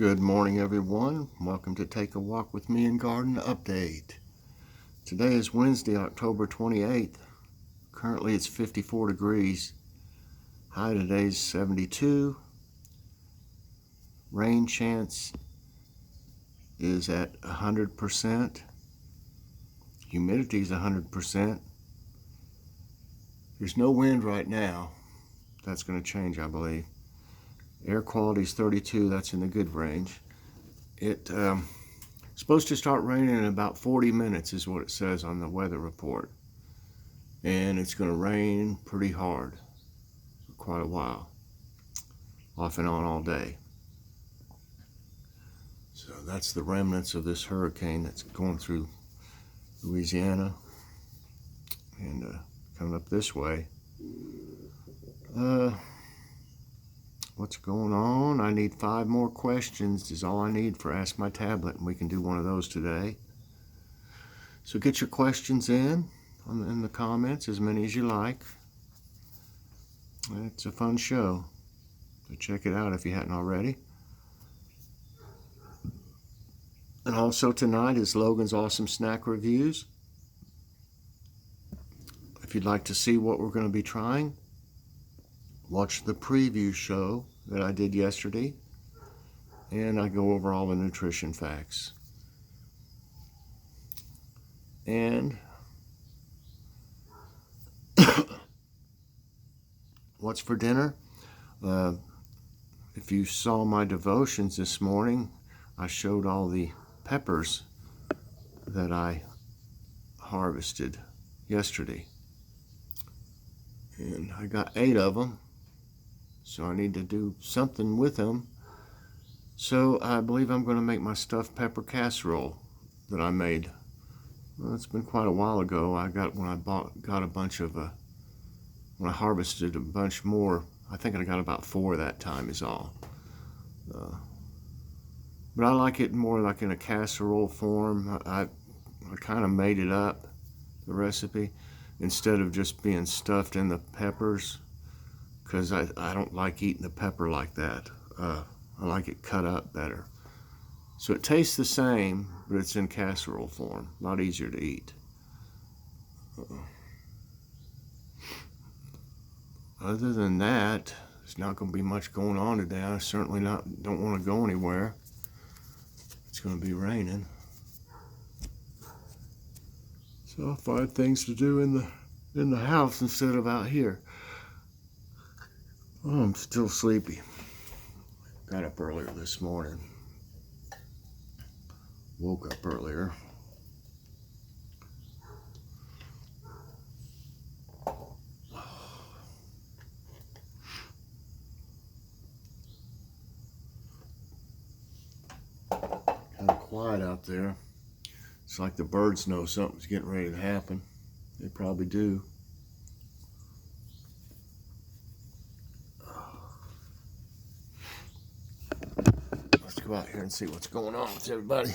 Good morning, everyone. Welcome to Take a Walk with Me in Garden Update. Today is Wednesday, October 28th. Currently it's 54 degrees. High today is 72. Rain chance is at 100%. Humidity is 100%. There's no wind right now. That's going to change, I believe. Air quality is 32. That's in the good range. It's supposed to start raining in about 40 minutes is what it says on the weather report. And it's going to rain pretty hard for quite a while, off and on all day. So that's the remnants of this hurricane that's going through Louisiana and coming up this way. What's going on? I need 5 more questions is all I need for Ask My Tablet, and we can do one of those today. So get your questions in the comments, as many as you like. It's a fun show, so check it out if you hadn't already. And also tonight is Logan's Awesome Snack Reviews. If you'd like to see what we're going to be trying, watch the preview show that I did yesterday, and I go over all the nutrition facts. And what's for dinner? If you saw my devotions this morning, I showed all the peppers that I harvested yesterday. And I got 8 of them. So I need to do something with them. So I believe I'm going to make my stuffed pepper casserole that I made. Well, it's been quite a while ago. When I harvested a bunch more. I think I got about 4 that time is all. But I like it more like in a casserole form. I kind of made it up, the recipe, instead of just being stuffed in the peppers. Because I don't like eating the pepper like that. I like it cut up better. So it tastes the same, but it's in casserole form. A lot easier to eat. Other than that, there's not going to be much going on today. I certainly don't want to go anywhere. It's going to be raining. So I'll find things to do in the house instead of out here. Oh, I'm still sleepy. Got up earlier this morning. Woke up earlier. Kind of quiet out there. It's like the birds know something's getting ready to happen. They probably do. Go out here and see what's going on with everybody.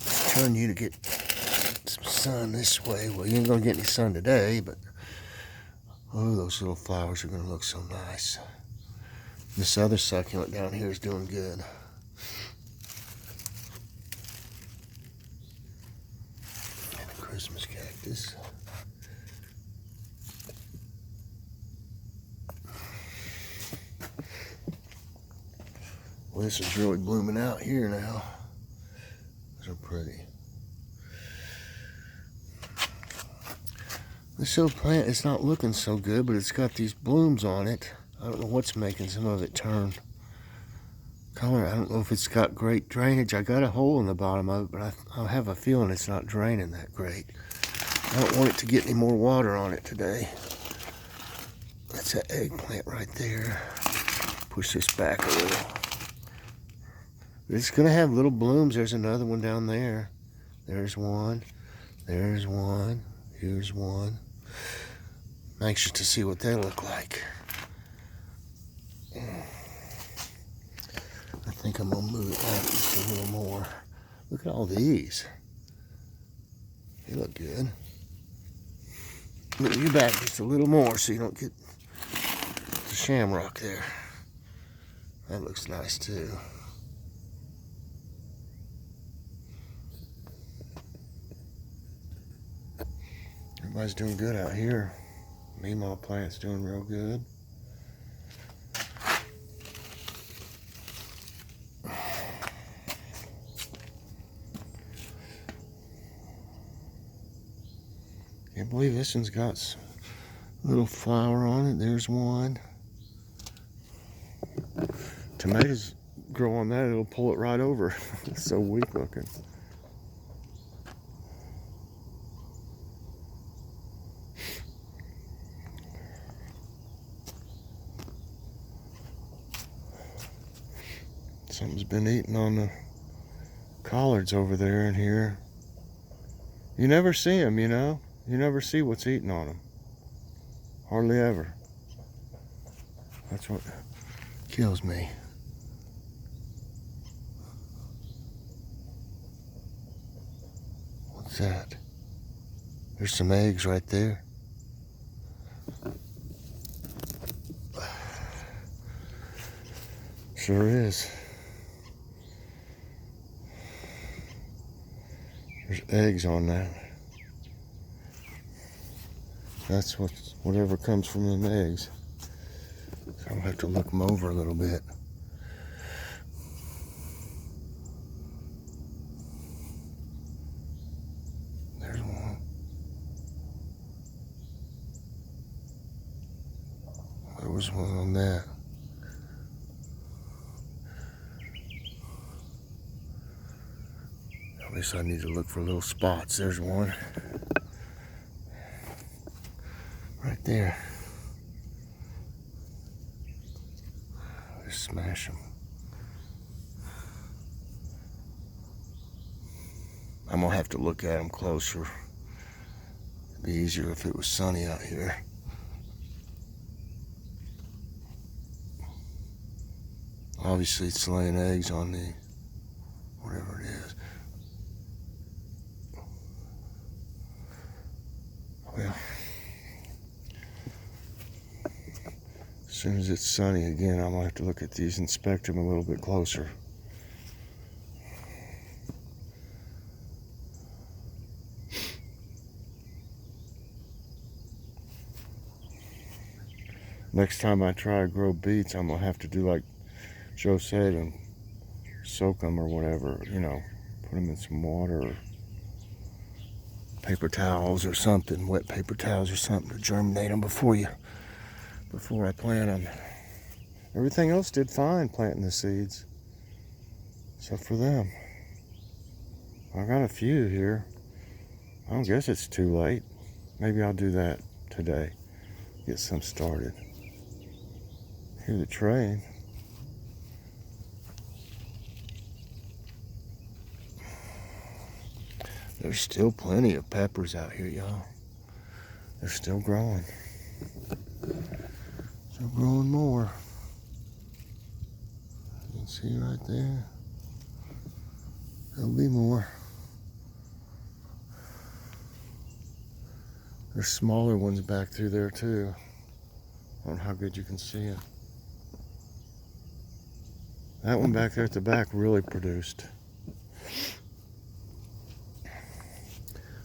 I'm trying you to get some sun this way. Well, you ain't gonna get any sun today, but oh, those little flowers are gonna look so nice. This other succulent down here is doing good. And a Christmas cactus. Well, this is really blooming out here now. Those are pretty. This little plant is not looking so good, but it's got these blooms on it. I don't know what's making some of it turn color. I don't know if it's got great drainage. I got a hole in the bottom of it, but I have a feeling it's not draining that great. I don't want it to get any more water on it today. That's an eggplant right there. Push this back a little. It's going to have little blooms. There's another one down there. There's one. There's one. Here's one. I'm anxious to see what they look like. I think I'm going to move it back just a little more. Look at all these. They look good. Move you back just a little more so you don't get the shamrock there. That looks nice too. Everybody's doing good out here. Meemaw plant's doing real good. Can't believe this one's got a little flower on it. There's one. Tomatoes grow on that, it'll pull it right over. It's so weak looking. Something's been eating on the collards over there and here. You never see them, you know? You never see what's eating on them. Hardly ever. That's what kills me. What's that? There's some eggs right there. Sure is. There's eggs on that. That's whatever comes from them eggs. So I'll have to look them over a little bit. There's one. There was one on that. At least I need to look for little spots. There's one. Right there. Just smash them. I'm gonna have to look at them closer. It'd be easier if it was sunny out here. Obviously it's laying eggs on the whatever it is. Well, as soon as it's sunny again, I'm gonna have to look at these, inspect them a little bit closer. Next time I try to grow beets, I'm gonna have to do like Joe said and soak them or whatever, you know, put them in some water or paper towels or something, wet paper towels or something to germinate them before I plant them. Everything else did fine planting the seeds, except for them. I got a few here. I don't guess it's too late. Maybe I'll do that today, get some started. Hear the train. There's still plenty of peppers out here, y'all. They're still growing. Still growing more. You can see right there. There'll be more. There's smaller ones back through there too. I don't know how good you can see it. That one back there at the back really produced.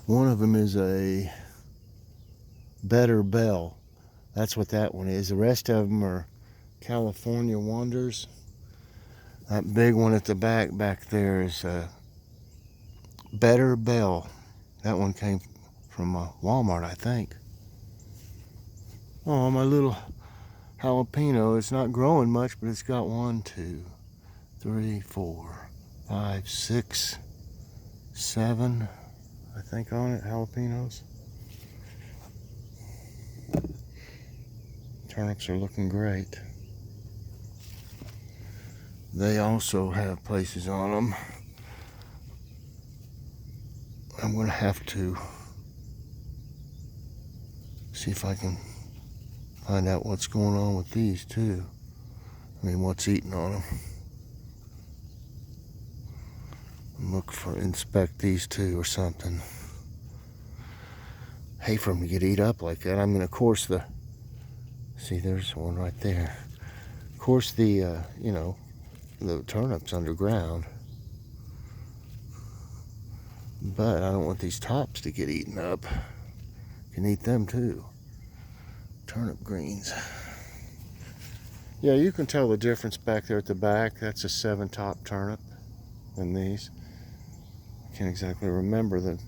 One of them is a Better Bell. That's what that one is. The rest of them are California Wonders. That big one at the back there is a Better Bell. That one came from Walmart, I think. Oh, my little jalapeno. It's not growing much, but it's got 1, 2, 3, 4, 5, 6, 7, I think on it, jalapenos. Turnips are looking great. They also have places on them. I'm gonna have to see if I can find out what's going on with these too. I mean, what's eating on them. Inspect these too or something. Hate for them to get eat up like that. I mean, of course see, there's one right there. Of course, the you know, the turnip's underground, but I don't want these tops to get eaten up. You can eat them too. Turnip greens. Yeah, you can tell the difference back there at the back. That's a 7-top turnip than these. I can't exactly remember the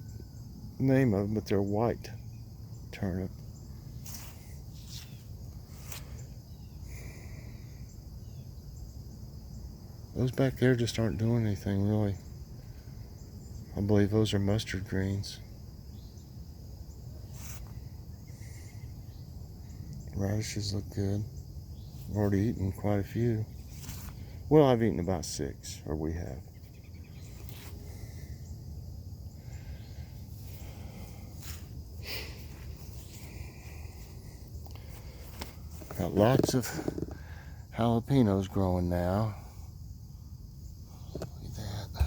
name of them, but they're white turnip. Those back there just aren't doing anything really. I believe those are mustard greens. Radishes look good. I've already eaten quite a few. Well, I've eaten about 6, or we have. Got lots of jalapenos growing now. Look at that.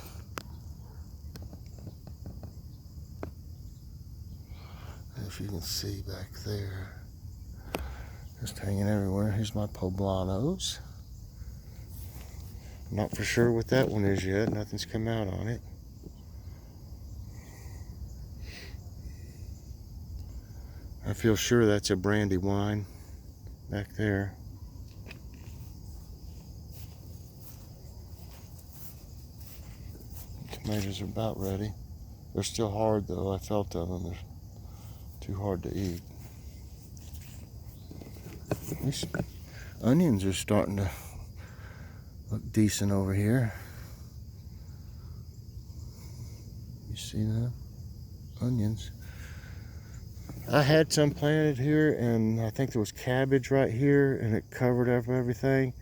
If you can see back there, just hanging everywhere. Here's my poblanos. Not for sure what that one is yet. Nothing's come out on it. I feel sure that's a brandy wine back there. Tomatoes are about ready. They're still hard though. I felt of them. They're too hard to eat. These onions are starting to look decent over here. You see that? Onions. I had some planted here, and I think there was cabbage right here, and it covered up everything,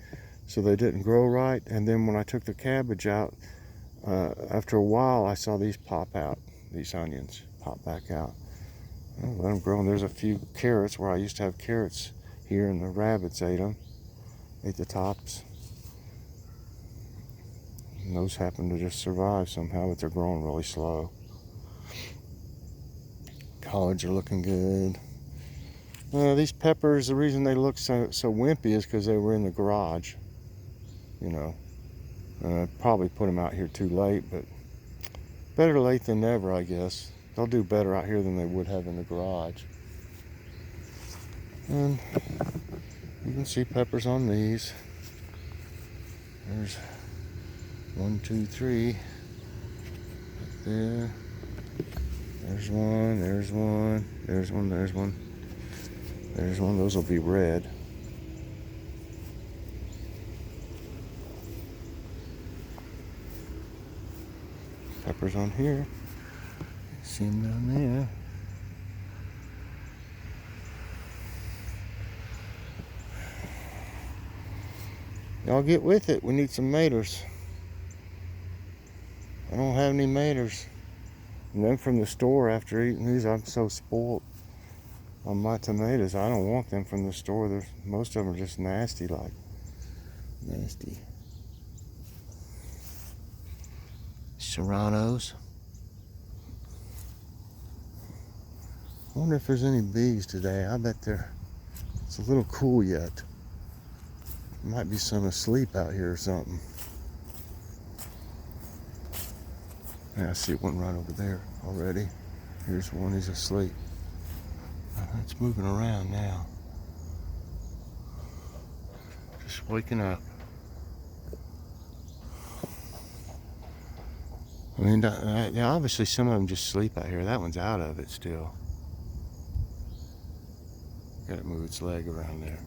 so they didn't grow right. And then when I took the cabbage out, after a while, I saw these pop out. These onions pop back out. I'll let them grow. And there's a few carrots where I used to have carrots here, and the rabbits ate them, ate the tops. And those happen to just survive somehow, but they're growing really slow. Collards are looking good. These peppers, the reason they look so wimpy is because they were in the garage. You know, probably put them out here too late, but better late than never, I guess. They'll do better out here than they would have in the garage. And you can see peppers on these. There's 1, 2, 3. Right there. There's one, there's one, there's one, there's one. There's one. Those will be red. Peppers on here. See them down there. Y'all get with it. We need some maters. I don't have any maters. And then from the store, after eating these, I'm so spoiled on my tomatoes. I don't want them from the store. Most of them are just nasty, like nasty. Serranos. I wonder if there's any bees today. I bet it's a little cool yet. Might be some asleep out here or something. Yeah, I see one right over there already. Here's one, he's asleep. It's moving around now. Just waking up. I mean, yeah, obviously some of them just sleep out here. That one's out of it still. Got to move its leg around there.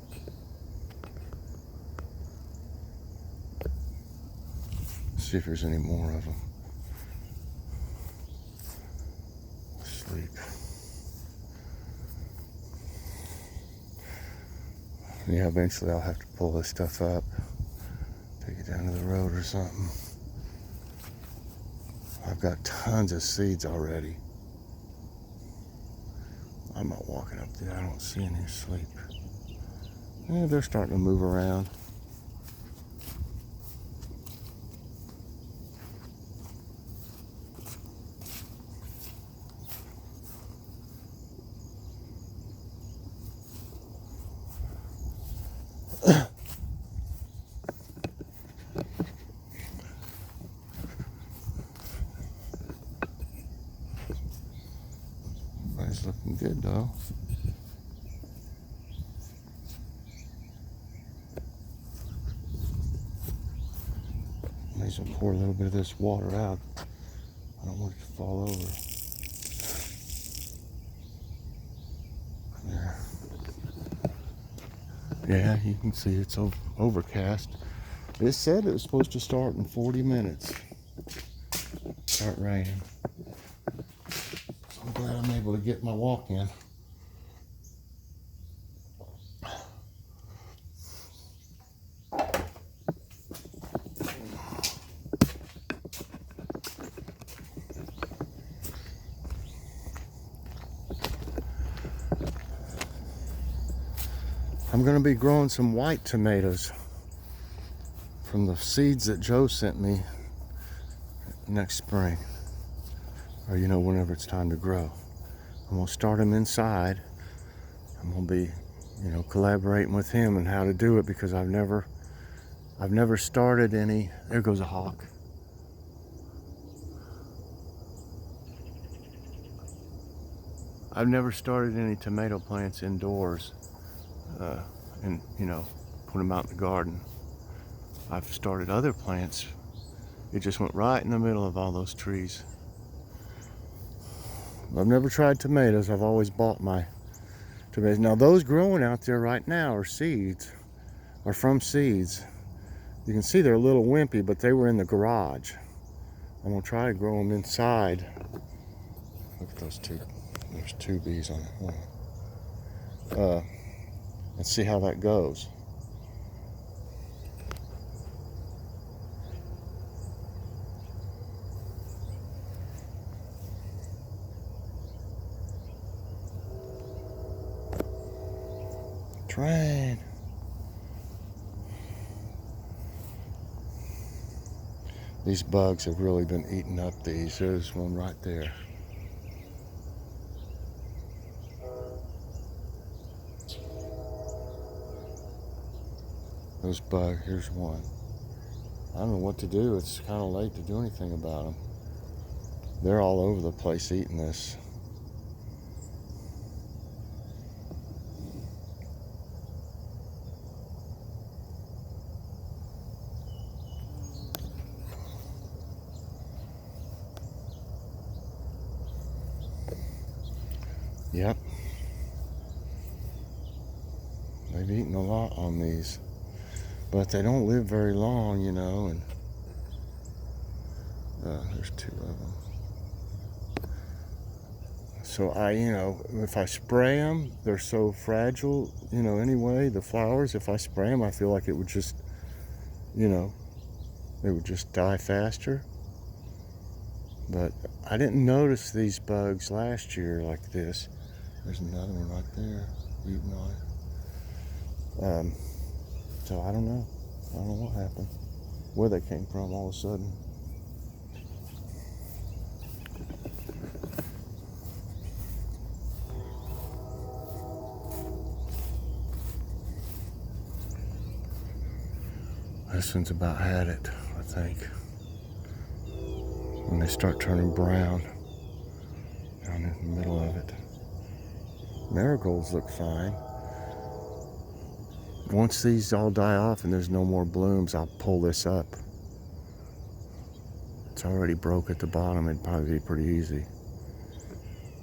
See if there's any more of them. Sleep. Yeah, eventually I'll have to pull this stuff up, take it down to the road or something. I've got tons of seeds already. I'm not walking up there. I don't see any asleep. Yeah, they're starting to move around. looking good though. I may as well pour a little bit of this water out. I don't want it to fall over. There. Yeah, you can see it's overcast. It said it was supposed to start in 40 minutes. Start raining. So I'm glad I'm able to get my walk in. I'm going to be growing some white tomatoes from the seeds that Joe sent me next spring, or whenever it's time to grow. I'm going to start them inside. I'm going to be collaborating with him on how to do it, because I've never started any. There goes a hawk. I've never started any tomato plants indoors and put them out in the garden. I've started other plants. It just went right in the middle of all those trees. I've never tried tomatoes. I've always bought my tomatoes. Now those growing out there right now are seeds, are from seeds. You can see they're a little wimpy, but they were in the garage. I'm gonna try to grow them inside. Look at those two. There's two bees on it. Let's see how that goes. Train. These bugs have really been eating up these. There's one right there. Those bugs, here's one. I don't know what to do. It's kind of late to do anything about them. They're all over the place eating this. Yep. They've eaten a lot on these. But they don't live very long, and there's two of them. So if I spray them, they're so fragile, anyway, the flowers, if I spray them, I feel like it would just, they would just die faster. But I didn't notice these bugs last year like this. There's another one right there, eating on it. So I don't know. I don't know what happened. Where they came from all of a sudden. This one's about had it, I think. When they start turning brown down in the middle of it. Marigolds look fine. Once these all die off and there's no more blooms, I'll pull this up. It's already broke at the bottom. It'd probably be pretty easy.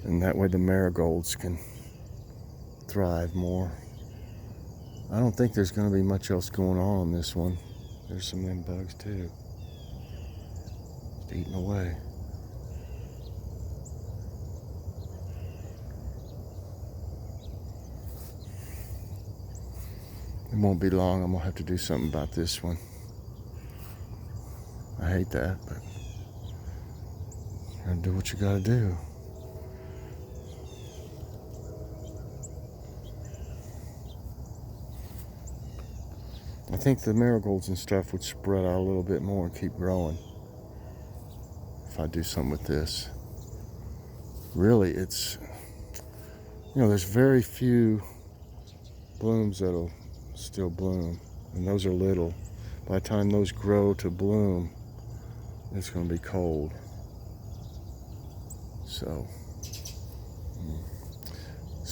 And that way the marigolds can thrive more. I don't think there's going to be much else going on this one. There's some of them bugs too. Just eating away. It won't be long. I'm going to have to do something about this one. I hate that, but you gotta do what you gotta do. I think the marigolds and stuff would spread out a little bit more and keep growing if I do something with this. Really, it's, there's very few blooms that'll still bloom, and those are little. By the time those grow to bloom, it's going to be cold. So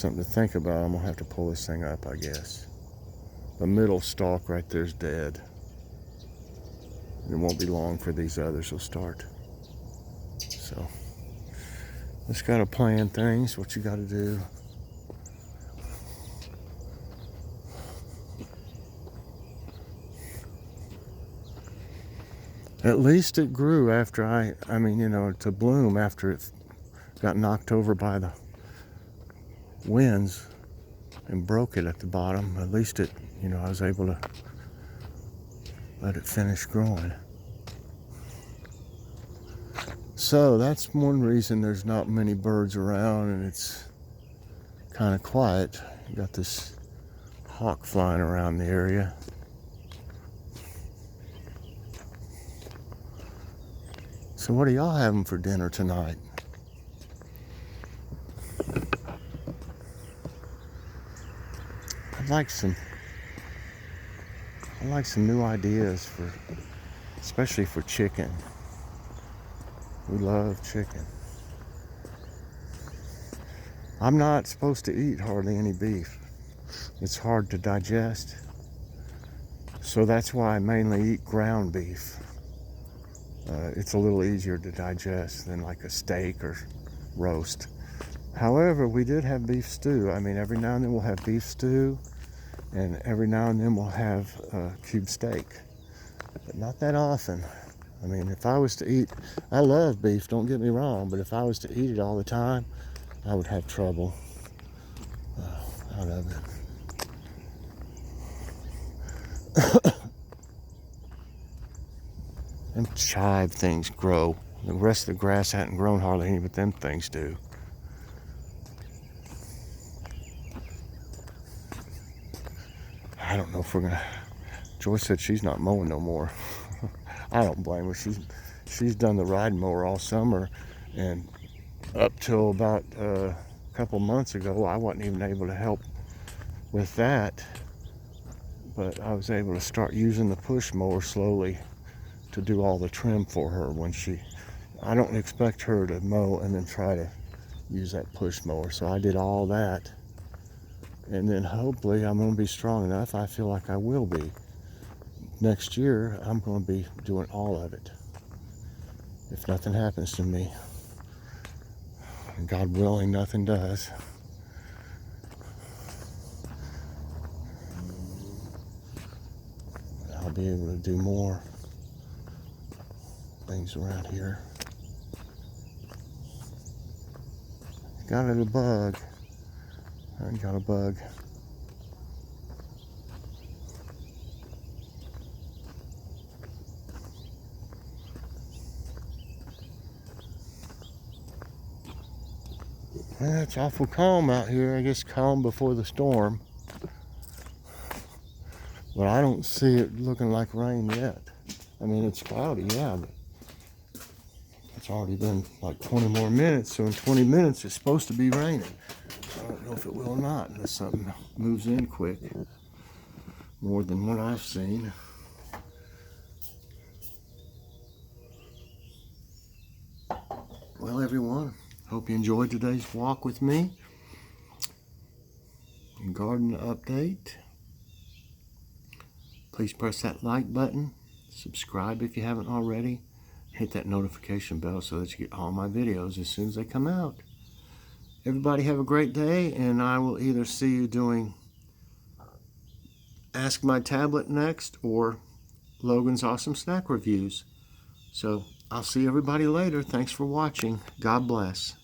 something to think about. I'm gonna have to pull this thing up, I guess. The middle stalk right there's dead. It won't be long for these others will start. So, just gotta plan things, what you gotta do. At least it grew after I mean, you know, to bloom after it got knocked over by the winds and broke it at the bottom. At least it, you know, I was able to let it finish growing. So that's one reason there's not many birds around and it's kind of quiet. You got this hawk flying around the area. So what are y'all having for dinner tonight? I'd like some new ideas for, especially for chicken. We love chicken. I'm not supposed to eat hardly any beef. It's hard to digest. So that's why I mainly eat ground beef. It's a little easier to digest than like a steak or roast. However, we did have beef stew. I mean, every now and then we'll have beef stew, and every now and then we'll have cube steak, but not that often. I mean, if I was to eat, I love beef, don't get me wrong, but if I was to eat it all the time, I would have trouble out of it. Them chive things grow. The rest of the grass hadn't grown hardly any, but them things do. I don't know if we're gonna. Joyce said she's not mowing no more. I don't blame her. She's done the ride mower all summer, and up till about a couple months ago, I wasn't even able to help with that. But I was able to start using the push mower slowly to do all the trim for her when I don't expect her to mow and then try to use that push mower. So I did all that. And then hopefully I'm going to be strong enough. I feel like I will be. Next year, I'm going to be doing all of it. If nothing happens to me. And God willing, nothing does. I'll be able to do more things around here. Got a bug. I got a bug. Well, it's awful calm out here. I guess calm before the storm. But I don't see it looking like rain yet. I mean, it's cloudy, yeah, but it's already been like 20 more minutes, so in 20 minutes it's supposed to be raining. I don't know if it will or not unless something moves in quick. More than what I've seen. Well, everyone, hope you enjoyed today's walk with me. Garden update. Please press that like button. Subscribe if you haven't already. Hit that notification bell so that you get all my videos as soon as they come out. Everybody have a great day, and I will either see you doing Ask My Tablet next or Logan's Awesome Snack Reviews. So I'll see everybody later. Thanks for watching. God bless.